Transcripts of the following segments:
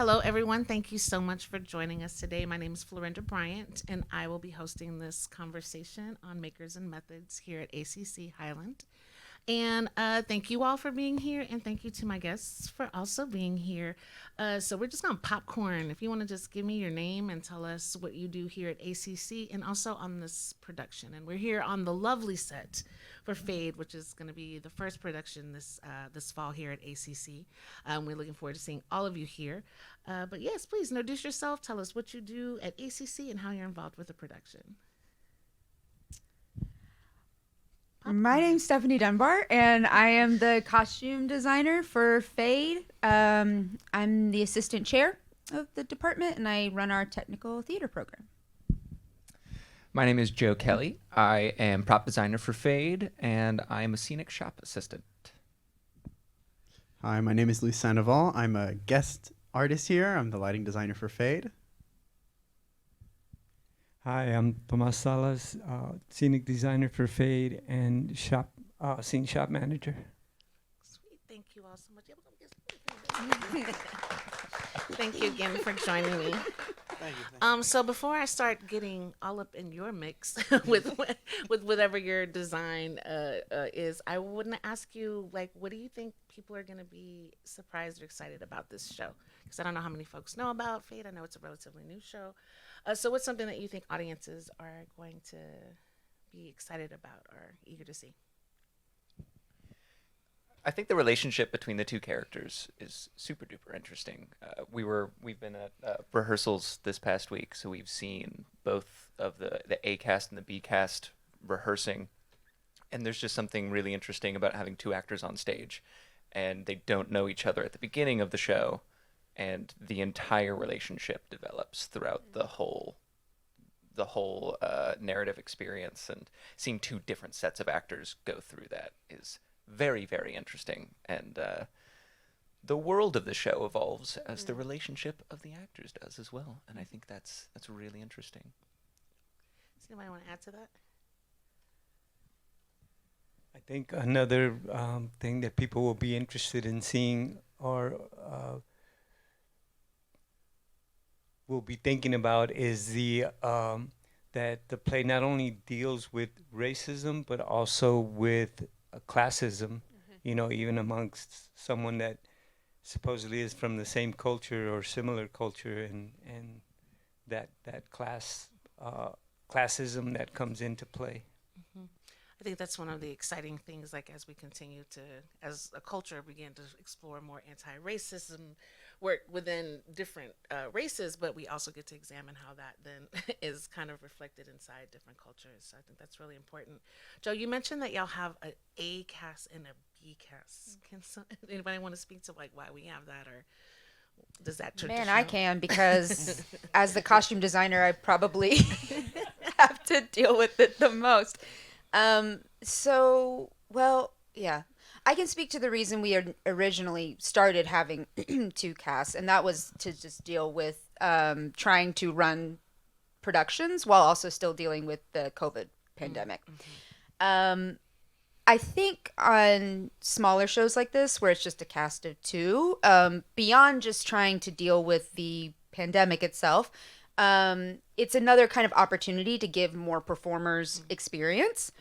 Hello, everyone. Thank you so much for joining us today. My name is Florinda Bryant, and I will be hosting this conversation on makers and methods here at ACC Highland. And thank you all for being here, and thank you to my guests for also being here. So we're just gonna popcorn. If you want to just give me your name and tell us what you do here at ACC, and also on this production. And we're here on the lovely set for Fade, which is going to be the first production this fall here at ACC. We're looking forward to seeing all of you here. But yes, please introduce yourself. Tell us what you do at ACC and how you're involved with the production. My name's Stephanie Dunbar, and I am the costume designer for Fade. I'm the assistant chair of the department, and I run our technical theater program. My name is Joe Kelley. I am prop designer for Fade, and I am a scenic shop assistant. Hi, my name is Sandoval. I'm a guest artist here. I'm the lighting designer for Fade. Hi, I'm Tomas Salas, scenic designer for Fade and scene shop manager. Sweet, thank you all so much. Thank you again for joining me. Thank you. So before I start getting all up in your mix with whatever your design is, I want to ask you, like, what do you think people are going to be surprised or excited about this show? Because I don't know how many folks know about Fade. I know it's a relatively new show. So what's something that you think audiences are going to be excited about or eager to see? I think the relationship between the two characters is super duper interesting. We've been at rehearsals this past week, so we've seen both of the A cast and the B cast rehearsing, and there's just something really interesting about having two actors on stage, and they don't know each other at the beginning of the show, and the entire relationship develops throughout the whole narrative experience, and seeing two different sets of actors go through that is very, very interesting. And the world of the show evolves as the relationship of the actors does as well. And I think that's really interesting. Does anybody want to add to that? I think another thing that people will be interested in seeing or will be thinking about is that the play not only deals with racism, but also with classism, even amongst someone that supposedly is from the same culture or similar culture, and that classism that comes into play. Mm-hmm. I think that's one of the exciting things, like as we continue to, as a culture, begin to explore more anti-racism work within different races, but we also get to examine how that then is kind of reflected inside different cultures. So I think that's really important. Joe, you mentioned that y'all have an A cast and a B cast. Can anybody want to speak to like why we have that, or does that tradition? Man, I can, because as the costume designer, I probably have to deal with it the most. Yeah, I can speak to the reason we originally started having two casts, and that was to just deal with trying to run productions while also still dealing with the COVID pandemic. Mm-hmm. I think on smaller shows like this, where it's just a cast of two, beyond just trying to deal with the pandemic itself, it's another kind of opportunity to give more performers experience.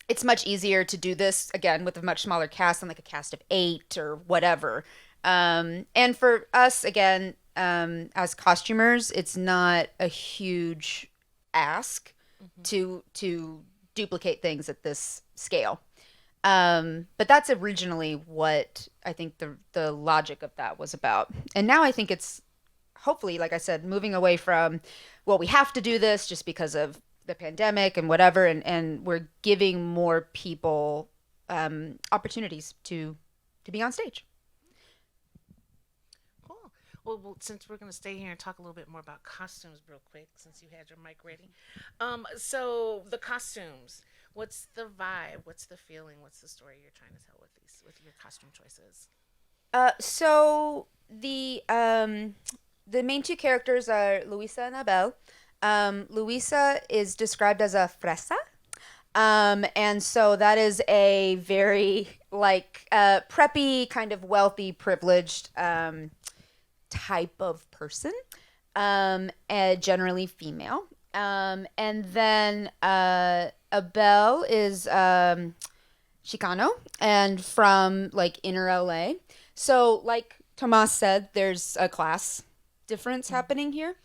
It's much easier to do this, again, with a much smaller cast than like a cast of 8 or whatever. And for us, again, as costumers, it's not a huge ask to duplicate things at this scale. But that's originally what I think the logic of that was about. And now I think it's hopefully, like I said, moving away from, well, we have to do this just because of the pandemic and whatever, and we're giving more people opportunities to be on stage. Cool. Well, since we're going to stay here and talk a little bit more about costumes real quick, since you had your mic ready. So the costumes, what's the vibe? What's the feeling? What's the story you're trying to tell with your costume choices? So the main two characters are Luisa and Abel. Luisa is described as a fresa, And so that is a very like preppy, kind of wealthy, privileged type of person, generally female. And then Abel is Chicano and from like inner LA. So like Tomas said, there's a class difference happening here.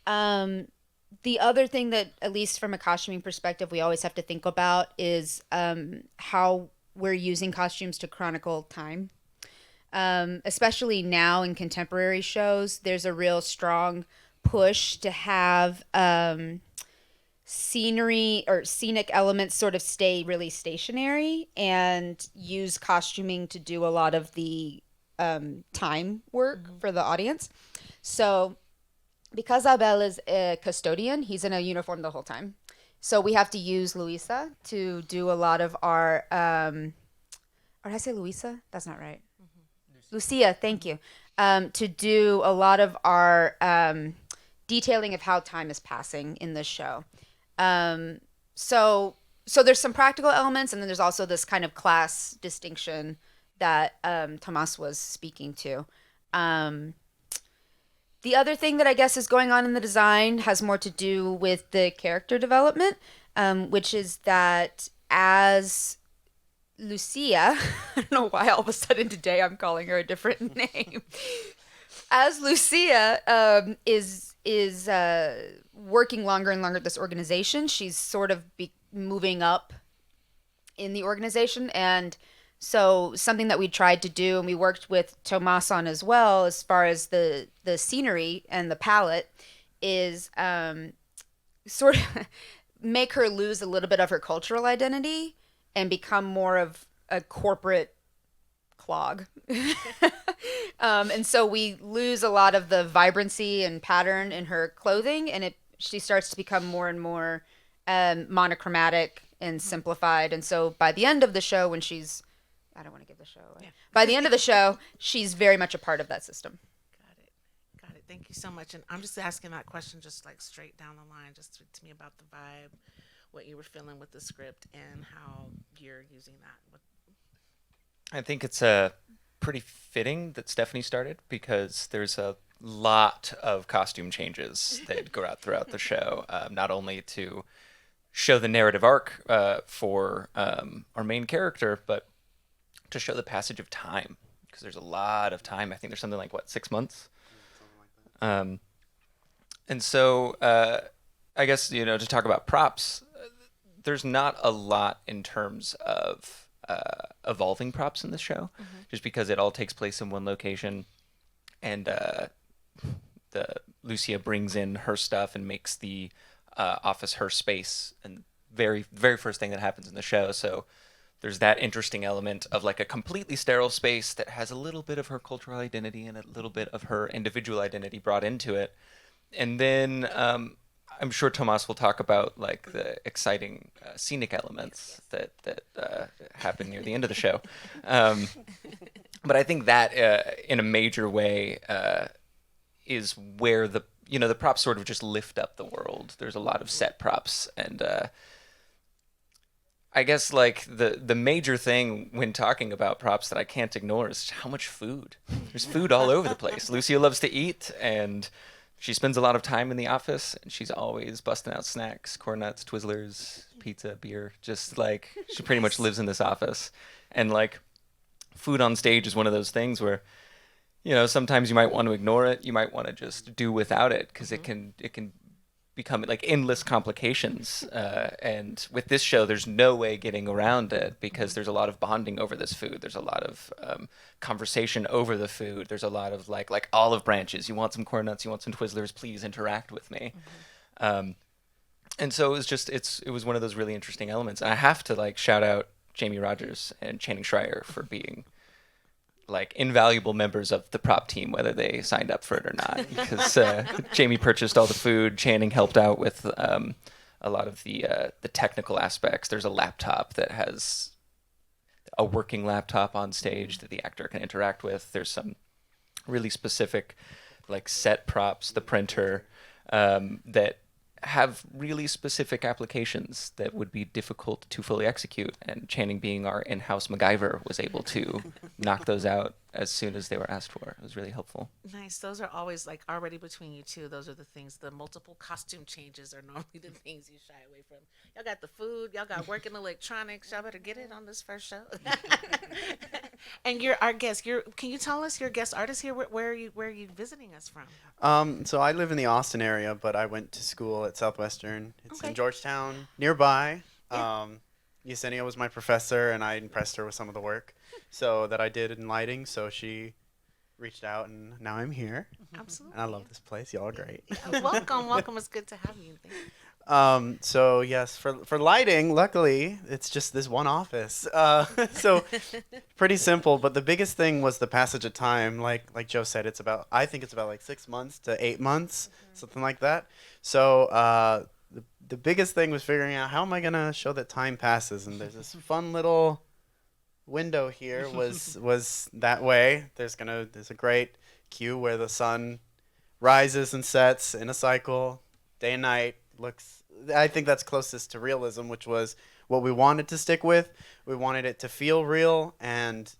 The other thing that, at least from a costuming perspective, we always have to think about is how we're using costumes to chronicle time. Especially now in contemporary shows, there's a real strong push to have scenery or scenic elements sort of stay really stationary and use costuming to do a lot of the time work for the audience. So because Abel is a custodian, he's in a uniform the whole time. So we have to use Luisa to do a lot of our, or did I say Luisa? That's not right. Lucia, thank you. To do a lot of our detailing of how time is passing in this show. So there's some practical elements, and then there's also this kind of class distinction that Tomas was speaking to. The other thing that I guess is going on in the design has more to do with the character development, which is that as Lucia, I don't know why all of a sudden today I'm calling her a different name. As Lucia is working longer and longer at this organization, she's sort of moving up in the organization. And so something that we tried to do, and we worked with Tomas on as well, as far as the scenery and the palette, is sort of make her lose a little bit of her cultural identity and become more of a corporate clog. And so we lose a lot of the vibrancy and pattern in her clothing, and she starts to become more and more monochromatic and simplified. And so by the end of the show, when she's, I don't want to give the show away. Yeah. By the end of the show, she's very much a part of that system. Got it. Thank you so much. And I'm just asking that question just like straight down the line. Just speak to me about the vibe, what you were feeling with the script, and how you're using that. I think it's pretty fitting that Stephanie started, because there's a lot of costume changes that go out throughout the show, not only to show the narrative arc for our main character, but to show the passage of time, because there's a lot of time. I think there's something like 6 months. And so I guess, to talk about props, there's not a lot in terms of evolving props in this show, just because it all takes place in one location, and Lucia brings in her stuff and makes the office her space, and very, very first thing that happens in the show. So there's that interesting element of like a completely sterile space that has a little bit of her cultural identity and a little bit of her individual identity brought into it. And then I'm sure Tomas will talk about like the exciting scenic elements that happen near the end of the show. But I think that in a major way is where the props sort of just lift up the world. There's a lot of set props, and I guess like the major thing when talking about props that I can't ignore is how much food. There's food all over the place. Lucia loves to eat, and she spends a lot of time in the office, and she's always busting out snacks, corn nuts, Twizzlers, pizza, beer. Just like she pretty much lives in this office. And like food on stage is one of those things where, sometimes you might want to ignore it. You might want to just do without it, because it can become like endless complications. And with this show, there's no way getting around it, because there's a lot of bonding over this food. There's a lot of conversation over the food. There's a lot of like olive branches. You want some corn nuts? You want some Twizzlers? Please interact with me. And so it was one of those really interesting elements. And I have to like shout out Jamie Rogers and Channing Schreier for being like invaluable members of the prop team, whether they signed up for it or not, because Jamie purchased all the food. Channing helped out with a lot of the technical aspects. There's a laptop that has a working laptop on stage that the actor can interact with. There's some really specific like set props, the printer, that have really specific applications that would be difficult to fully execute. And Channing, being our in-house MacGyver, was able to knock those out as soon as they were asked for. It was really helpful. Nice. Those are always like already between you two. Those are the things. The multiple costume changes are normally the things you shy away from. Y'all got the food. Y'all got working electronics. Y'all better get it on this first show. And you're our guest. Can you tell us your guest artist here? Where are you visiting us from? So I live in the Austin area, but I went to school at Southwestern. It's Okay. in Georgetown, nearby. Yeah. Yesenia was my professor, and I impressed her with some of the work so that I did in lighting. So she reached out, and now I'm here. Absolutely. And I love this place. Y'all are great. Welcome. It's good to have you. Thank you. So yes, for lighting, luckily it's just this one office. So pretty simple. But the biggest thing was the passage of time. Like Joe said, I think it's about like 6 months to 8 months, something like that. So the biggest thing was figuring out how am I gonna show that time passes. And there's this fun little window here was that way. There's a great cue where the sun rises and sets in a cycle, day and night. I think that's closest to realism, which was what we wanted to stick with. We wanted it to feel real, and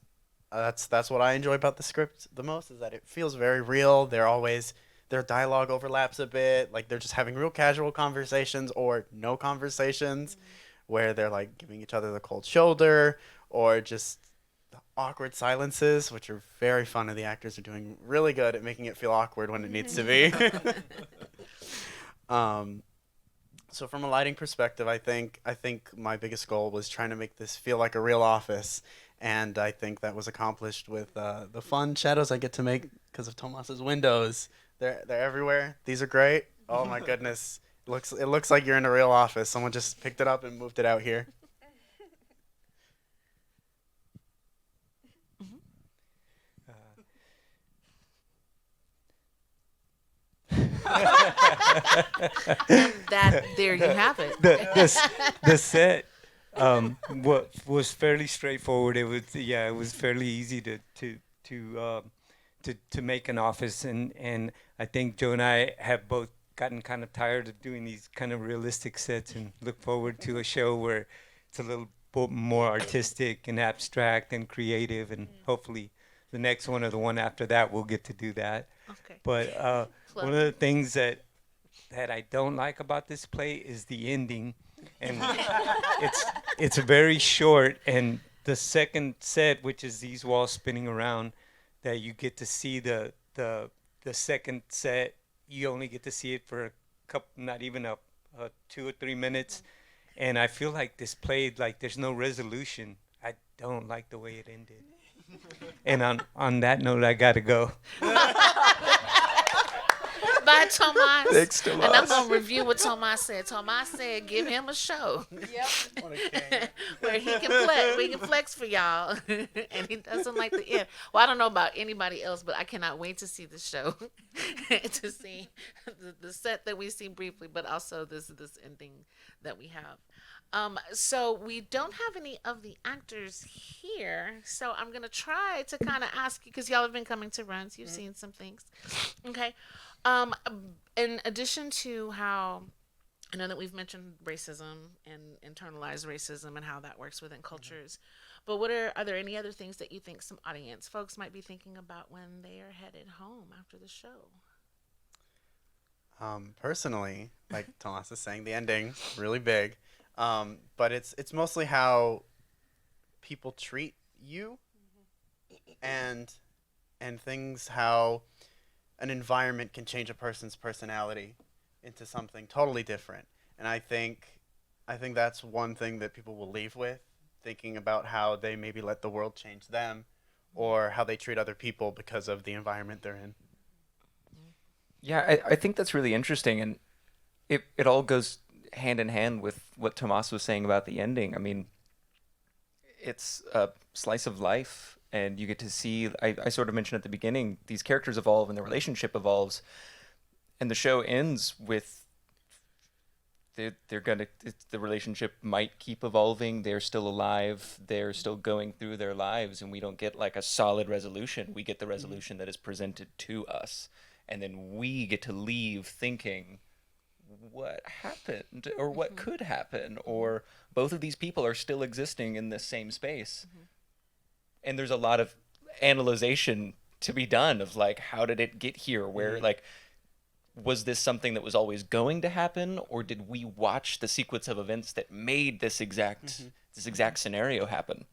that's what I enjoy about the script the most, is that it feels very real. Their dialogue overlaps a bit, like they're just having real casual conversations or no conversations, where they're like giving each other the cold shoulder, or just the awkward silences, which are very fun, and the actors are doing really good at making it feel awkward when it needs to be. So from a lighting perspective, I think my biggest goal was trying to make this feel like a real office, and I think that was accomplished with the fun shadows I get to make because of Tomas's windows. They're everywhere. These are great. Oh my goodness, it looks like you're in a real office. Someone just picked it up and moved it out here. There you have it. The set what was fairly straightforward. It was fairly easy to make an office, and I think Joe and I have both gotten kind of tired of doing these kind of realistic sets and look forward to a show where it's a little bit more artistic and abstract and creative, and hopefully the next one or the one after that we'll get to do that. Okay. But one of the things that I don't like about this play is the ending, and it's very short. And the second set, which is these walls spinning around, that you get to see the second set, you only get to see it for a couple, not even a 2 or 3 minutes. And I feel like this play, like there's no resolution. I don't like the way it ended. And on that note, I gotta go. Bye, Tomas. Thanks, Tomas. And I'm going to review what Tomas said. Tomas said, give him a show. Where he can flex for y'all. And he doesn't like the end. Well, I don't know about anybody else, but I cannot wait to see the show. To see the set that we see briefly, but also this ending that we have. So we don't have any of the actors here. So I'm going to try to kind of ask you, because y'all have been coming to runs. You've seen some things. Okay. In addition to how I know that we've mentioned racism and internalized racism and how that works within cultures, but are there any other things that you think some audience folks might be thinking about when they are headed home after the show? Personally, like Tomas is saying, the ending really big, but it's mostly how people treat you, and things, how an environment can change a person's personality into something totally different. And I think that's one thing that people will leave with, thinking about how they maybe let the world change them, or how they treat other people because of the environment they're in. Yeah, I think that's really interesting, and it all goes hand in hand with what Tomas was saying about the ending. I mean, it's a slice of life, and you get to see, I sort of mentioned at the beginning, these characters evolve and the relationship evolves, and the show ends with the relationship might keep evolving, they're still alive, they're still going through their lives, and we don't get like a solid resolution. We get the resolution that is presented to us, and then we get to leave thinking, what happened or what could happen, or both of these people are still existing in this same space. And there's a lot of analyzation to be done of like, how did it get here? Where like, was this something that was always going to happen, or did we watch the sequence of events that made this exact scenario happen?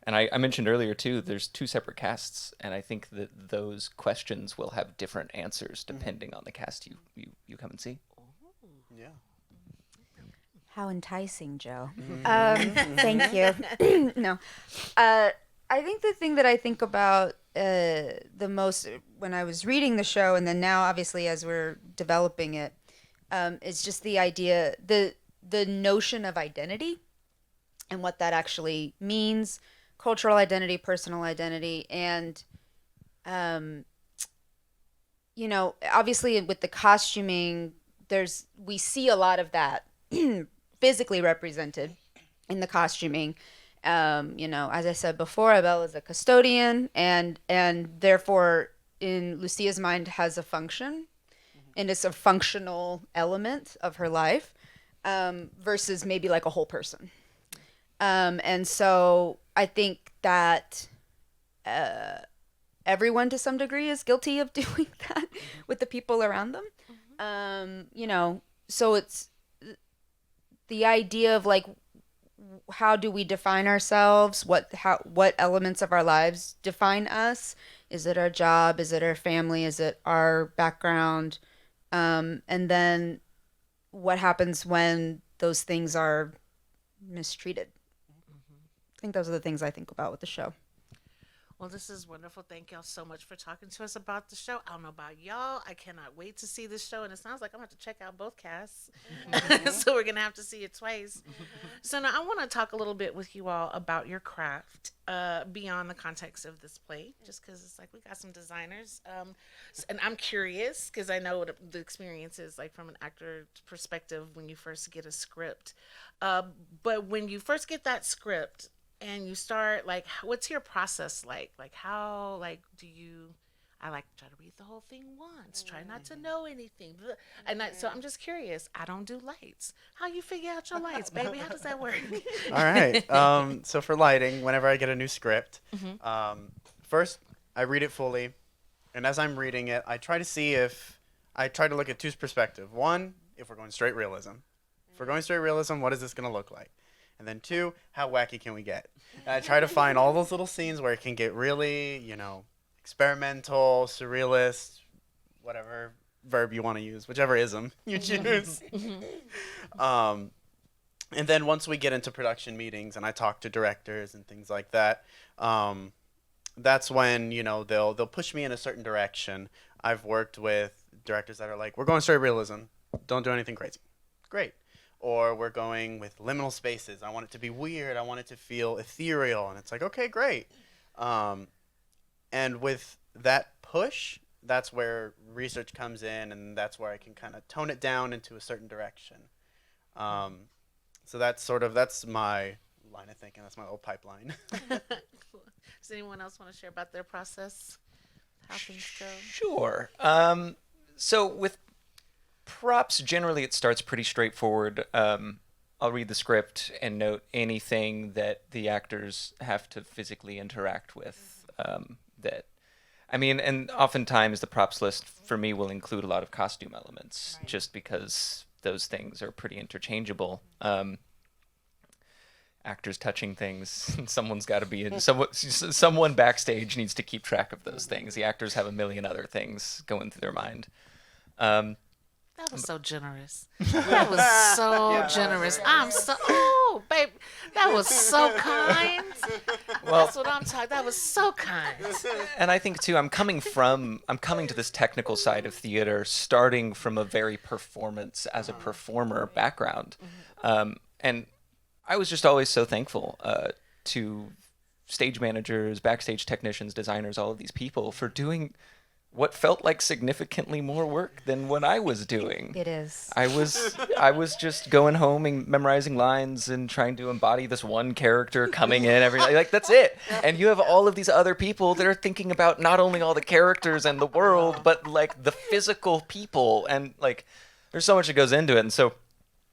And I mentioned earlier too, there's 2 separate casts, and I think that those questions will have different answers depending on the cast you come and see. Yeah. How enticing, Joe. Thank you. No. I think the thing that I think about the most when I was reading the show, and then now obviously as we're developing it, is just the idea, the notion of identity and what that actually means, cultural identity, personal identity, and obviously with the costuming, we see a lot of that physically represented in the costuming. As I said before, Abel is a custodian, and therefore, in Lucia's mind, has a function, and it's a functional element of her life, versus maybe like a whole person. And so I think that everyone to some degree is guilty of doing that with the people around them. So it's the idea of like, how do we define ourselves? What elements of our lives define us? Is it our job? Is it our family? Is it our background? And then what happens when those things are mistreated? I think those are the things I think about with the show. Well, this is wonderful. Thank y'all so much for talking to us about the show. I don't know about y'all. I cannot wait to see this show, and it sounds like I'm going to have to check out both casts. So we're going to have to see it twice. So now I want to talk a little bit with you all about your craft beyond the context of this play, just because it's like we got some designers. And I'm curious because I know what the experience is like from an actor perspective when you first get a script. But when you first get that script, and you start, like, what's your process like? Like, how, like, I like try to read the whole thing once, try not to know anything. And so I'm just curious. I don't do lights. How you figure out your lights, baby? How does that work? All right. So for lighting, whenever I get a new script, first I read it fully. And as I'm reading it, I try to look at 2 perspectives. 1, if we're going straight realism. If we're going straight realism, what is this going to look like? And then 2, how wacky can we get? And I try to find all those little scenes where it can get really, experimental, surrealist, whatever verb you want to use, whichever ism you choose. And then once we get into production meetings and I talk to directors and things like that, that's when, they'll push me in a certain direction. I've worked with directors that are like, we're going straight realism. Don't do anything crazy. Great. Or we're going with liminal spaces. I want it to be weird. I want it to feel ethereal. And it's like, okay, great. And with that push, that's where research comes in, and that's where I can kind of tone it down into a certain direction. So that's my line of thinking. That's my little pipeline. Does anyone else want to share about their process? How things go? Sure. So with props, generally it starts pretty straightforward. I'll read the script and note anything that the actors have to physically interact with. And oftentimes the props list for me will include a lot of costume elements, just because those things are pretty interchangeable. Actors touching things, someone's got to be in. Someone backstage needs to keep track of those things. The actors have a million other things going through their mind. That was so generous. That was so generous. Babe, that was so kind. Well, that's what I'm talking. That was so kind. And I think too, I'm coming to this technical side of theater, starting from a very performance as a performer background, and I was just always so thankful to stage managers, backstage technicians, designers, all of these people for doing what felt like significantly more work than what I was doing. It is. I was just going home and memorizing lines and trying to embody this one character coming in every day. Like, that's it. And you have all of these other people that are thinking about not only all the characters and the world, but like the physical people. And like, there's so much that goes into it. And so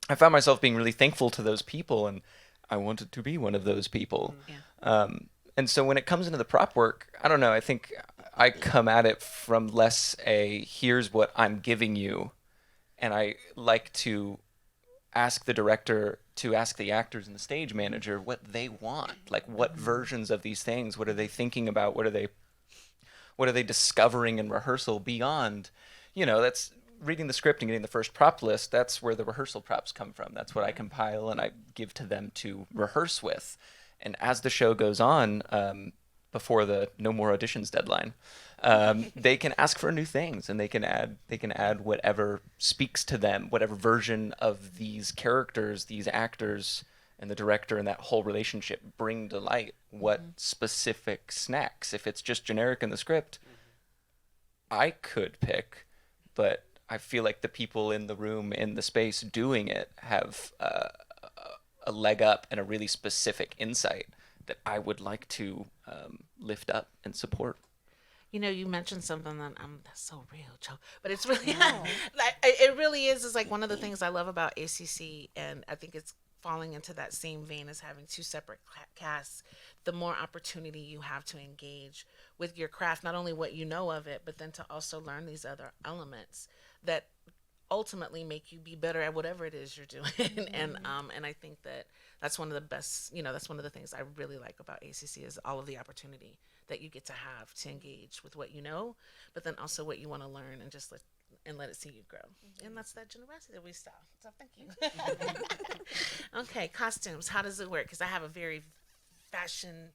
I found myself being really thankful to those people, and I wanted to be one of those people. Yeah. And so when it comes into the prop work, I don't know, I think I come at it from less here's what I'm giving you, and I like to ask the director to ask the actors and the stage manager what they want, like what versions of these things, what are they thinking about, what are they discovering in rehearsal beyond, that's reading the script and getting the first prop list. That's where the rehearsal props come from. That's what I compile and I give to them to rehearse with. And as the show goes on, before the no more auditions deadline, they can ask for new things, and they can add whatever speaks to them, whatever version of these characters, these actors, and the director and that whole relationship bring to light. What specific snacks? If it's just generic in the script, I could pick, but I feel like the people in the room, in the space doing it, have a leg up and a really specific insight that I would like to lift up and support. You mentioned something that that's so real, Joe. But it's really like it really is like one of the things I love about ACC, and I think it's falling into that same vein as having two separate casts. The more opportunity you have to engage with your craft, not only what you know of it, but then to also learn these other elements that ultimately make you be better at whatever it is you're doing. And I think that's one of the best, that's one of the things I really like about ACC is all of the opportunity that you get to have to engage with what you know, but then also what you want to learn, and just let it see you grow. And that's that generosity that we saw. So thank you. Okay, costumes. How does it work? Because I have a very fashion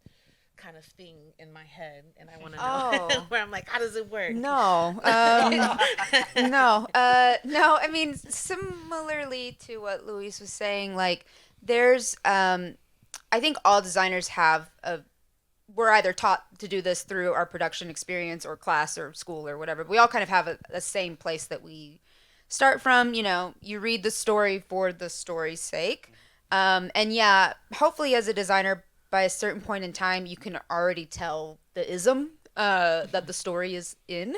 kind of thing in my head, and I want to know where I'm like, how does it work? No, no. I mean, similarly to what Louise was saying, like there's, I think all designers have we're either taught to do this through our production experience or class or school or whatever. But we all kind of have a same place that we start from. You read the story for the story's sake. And yeah, hopefully as a designer, by a certain point in time, you can already tell the ism that the story is in.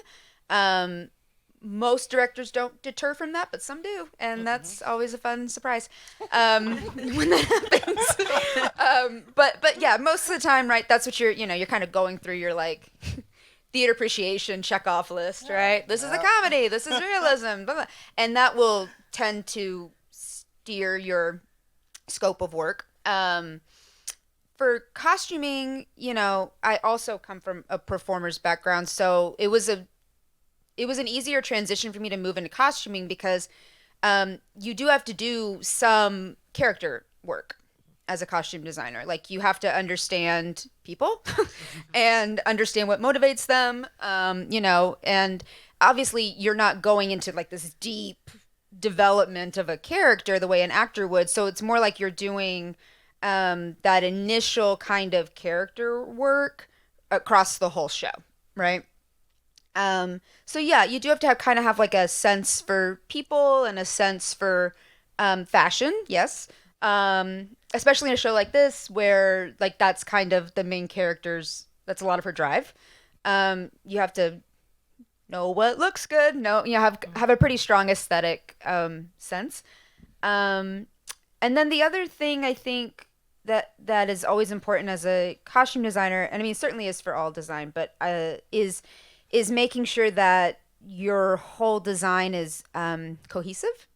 Most directors don't deter from that, but some do, and that's always a fun surprise when that happens. But yeah, most of the time, right? That's what you're kind of going through your like theater appreciation checkoff list, right? This is a comedy. This is realism, blah, blah. And that will tend to steer your scope of work. For costuming, I also come from a performer's background, so it was an easier transition for me to move into costuming because you do have to do some character work as a costume designer. Like you have to understand people and understand what motivates them, and obviously you're not going into like this deep development of a character the way an actor would. So it's more like you're doing that initial kind of character work across the whole show, right? So yeah, you do have to have like a sense for people and a sense for fashion, yes. Especially in a show like this where like that's kind of the main character's, that's a lot of her drive. You have to know what looks good, have a pretty strong aesthetic sense. And then the other thing I think that is always important as a costume designer, and I mean it certainly is for all design, but is making sure that your whole design is cohesive,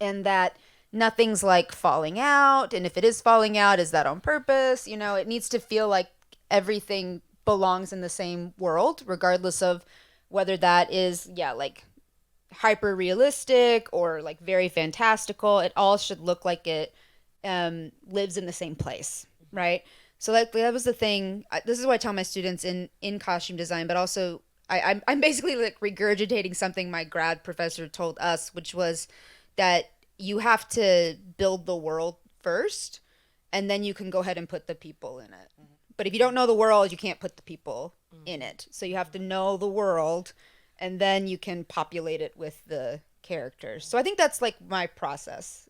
and that nothing's like falling out. And if it is falling out, is that on purpose? It needs to feel like everything belongs in the same world, regardless of whether that is, like hyper realistic or like very fantastical. It all should look like it lives in the same place, right? So that was the thing. This is what I tell my students in costume design, but also I'm basically like regurgitating something my grad professor told us, which was that you have to build the world first, and then you can go ahead and put the people in it. But if you don't know the world, you can't put the people in it. So you have to know the world, and then you can populate it with the characters. So I think that's like my process.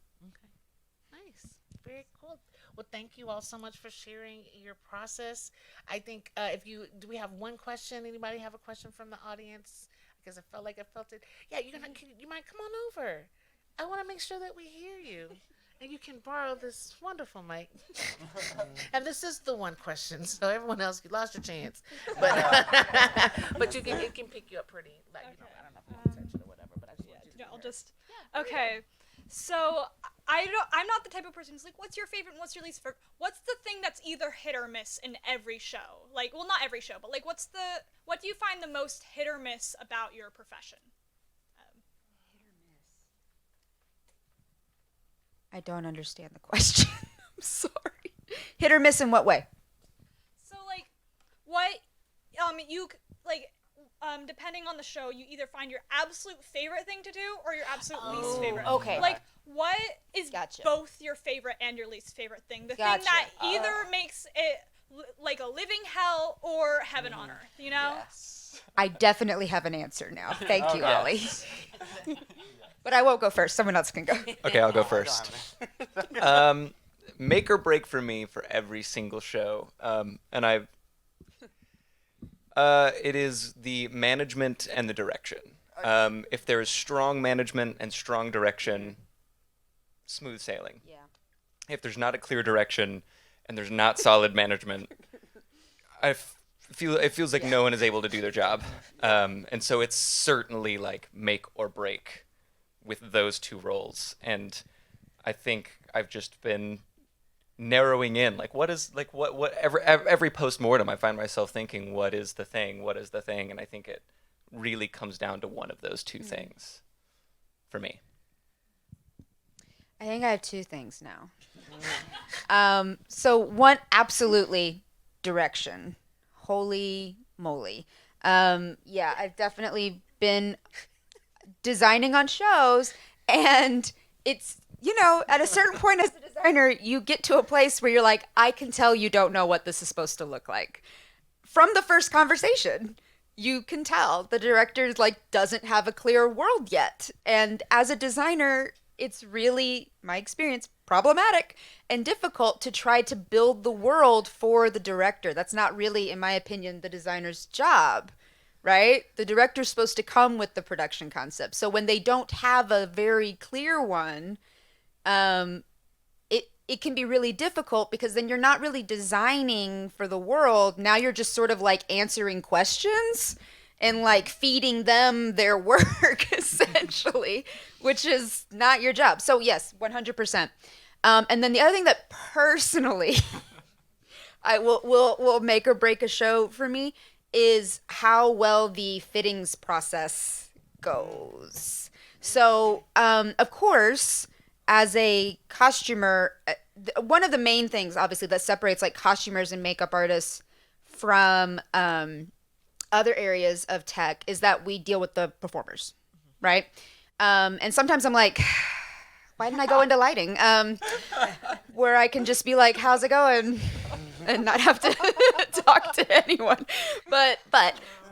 Nice. Very cool. Well, thank you all so much for sharing your process. I think do we have one question? Anybody have a question from the audience? I because I felt it. Yeah, you might come on over. I want to make sure that we hear you. And you can borrow this wonderful mic. And this is the one question, so everyone else, you lost your chance. But but it can pick you up pretty, like, you know, I don't know if you want to touch it or whatever, but I just want you to I'll just. Okay. So I'm not the type of person who's like, what's your favorite and what's your least favorite? What's the thing that's either hit or miss in every show? Like, well, not every show, but like, what do you find the most hit or miss about your profession? I don't understand the question. I'm sorry. Hit or miss in what way? So like, what you like, depending on the show, you either find your absolute favorite thing to do or your absolute least favorite. Okay. Like, what is Gotcha. both your favorite and your least favorite thing? The Gotcha. thing that either makes it like a living hell or heaven on earth, you know? Yes. I definitely have an answer now. Thank you, Ollie. But I won't go first. Someone else can go. Okay, I'll go first. Make or break for me for every single show, and it is the management and the direction. If there is strong management and strong direction, smooth sailing. Yeah. If there's not a clear direction and there's not solid management, it feels like no one is able to do their job, and so it's certainly like make or break with those two roles. And I think I've just been narrowing in, like, every post-mortem I find myself thinking, what is the thing, and I think it really comes down to one of those two things for me. I think I have two things now. So one, absolutely direction. Holy moly. Yeah, I've definitely been designing on shows, and it's, you know, at a certain point as a designer, you get to a place where you're like, I can tell you don't know what this is supposed to look like. From the first conversation, you can tell the director's like doesn't have a clear world yet. And as a designer, it's really, my experience, problematic and difficult to try to build the world for the director. That's not really, in my opinion, the designer's job, right? The director's supposed to come with the production concept. So when they don't have a very clear one, it can be really difficult, because then you're not really designing for the world. Now you're just sort of like answering questions and like feeding them their work, essentially, which is not your job. So yes, 100%. And then the other thing that personally I will make or break a show for me is how well the fittings process goes. So, of course, as a costumer, one of the main things, obviously, that separates like costumers and makeup artists from other areas of tech is that we deal with the performers, right? And sometimes I'm like, why didn't I go into lighting? Where I can just be like, how's it going? And not have to talk to anyone. But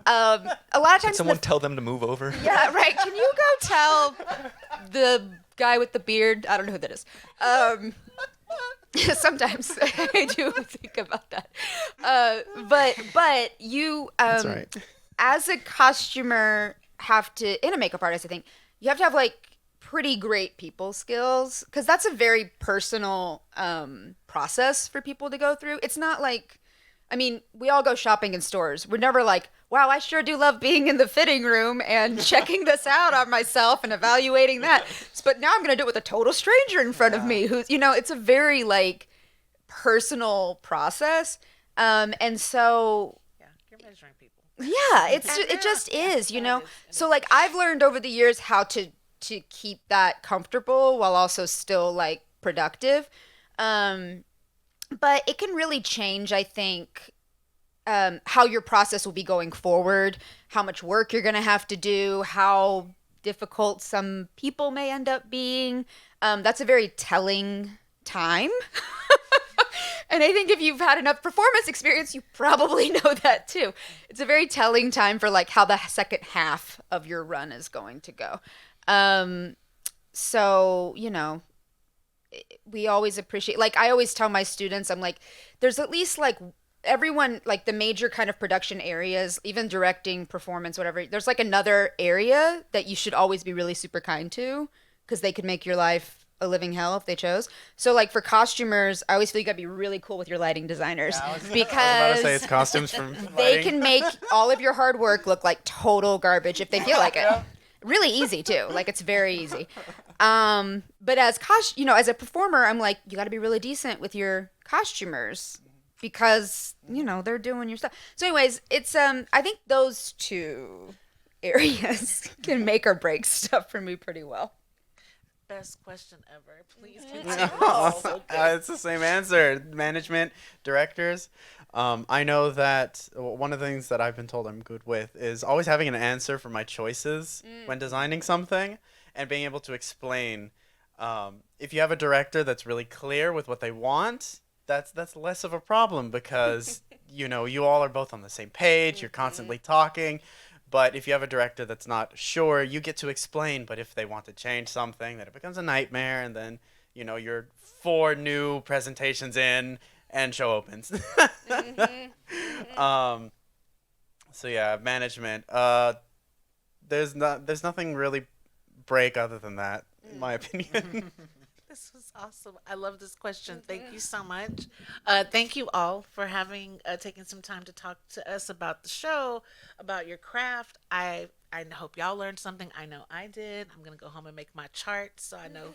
a lot of times... Can someone tell them to move over? Yeah, right. Can you go tell the guy with the beard? I don't know who that is. Sometimes I do think about that. But you, That's right. as a costumer, have to, and a makeup artist, I think, you have to have like pretty great people skills, because that's a very personal process for people to go through. It's not like, I mean, we all go shopping in stores. We're never like, wow, I sure do love being in the fitting room and checking this out on myself and evaluating that. But now I'm going to do it with a total stranger in front of me who's, you know, it's a very like personal process. And so, Yeah, you're measuring people. yeah, it just is, you know. So like I've learned over the years how to keep that comfortable while also still like productive. But it can really change, I think, how your process will be going forward, how much work you're going to have to do, how difficult some people may end up being. That's a very telling time. And I think if you've had enough performance experience, you probably know that too. It's a very telling time for like how the second half of your run is going to go. So, you know, we always appreciate, like I always tell my students, I'm like, there's at least like everyone, like the major kind of production areas, even directing, performance, whatever, there's like another area that you should always be really super kind to, because they could make your life a living hell if they chose. So like for costumers, I always feel you gotta be really cool with your lighting designers, I was about because to say it's costumes from they lighting. can make all of your hard work look like total garbage if they feel like it. Really easy too. Like it's very easy. But as as a performer, I'm like, you got to be really decent with your costumers, because they're doing your stuff. So, anyways, it's I think those two areas can make or break stuff for me pretty well. Best question ever. Please No, continue. it's the same answer. Management, directors. I know that one of the things that I've been told I'm good with is always having an answer for my choices when designing something, and being able to explain. If you have a director that's really clear with what they want, that's less of a problem, because you all are both on the same page. You're constantly talking. But if you have a director that's not sure, you get to explain. But if they want to change something, then it becomes a nightmare. And then, you're 4 new presentations in and show opens. So yeah, management. There's nothing really break other than that, in my opinion. This was awesome. I love this question. Thank you so much. Thank you all for having taken some time to talk to us about the show, about your craft. I hope y'all learned something. I know I did. I'm gonna go home and make my charts so I know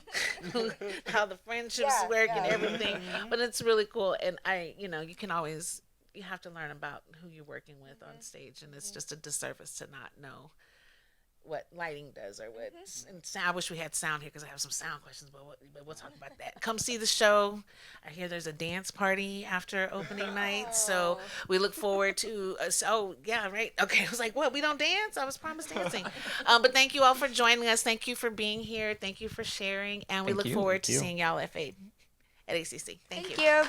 how the friendships work and everything. But it's really cool, and you have to learn about who you're working with on stage, and it's just a disservice to not know what lighting does, or what and I wish we had sound here, because I have some sound questions, but we'll talk about that. Come see the show. I hear there's a dance party after opening night, so we look forward to right, okay. I was like, what, we don't dance? I was promised dancing. But thank you all for joining us. Thank you for being here. Thank you for sharing, and we Thank look you. forward to Thank you. seeing y'all at ACC. Thank you. Thank you.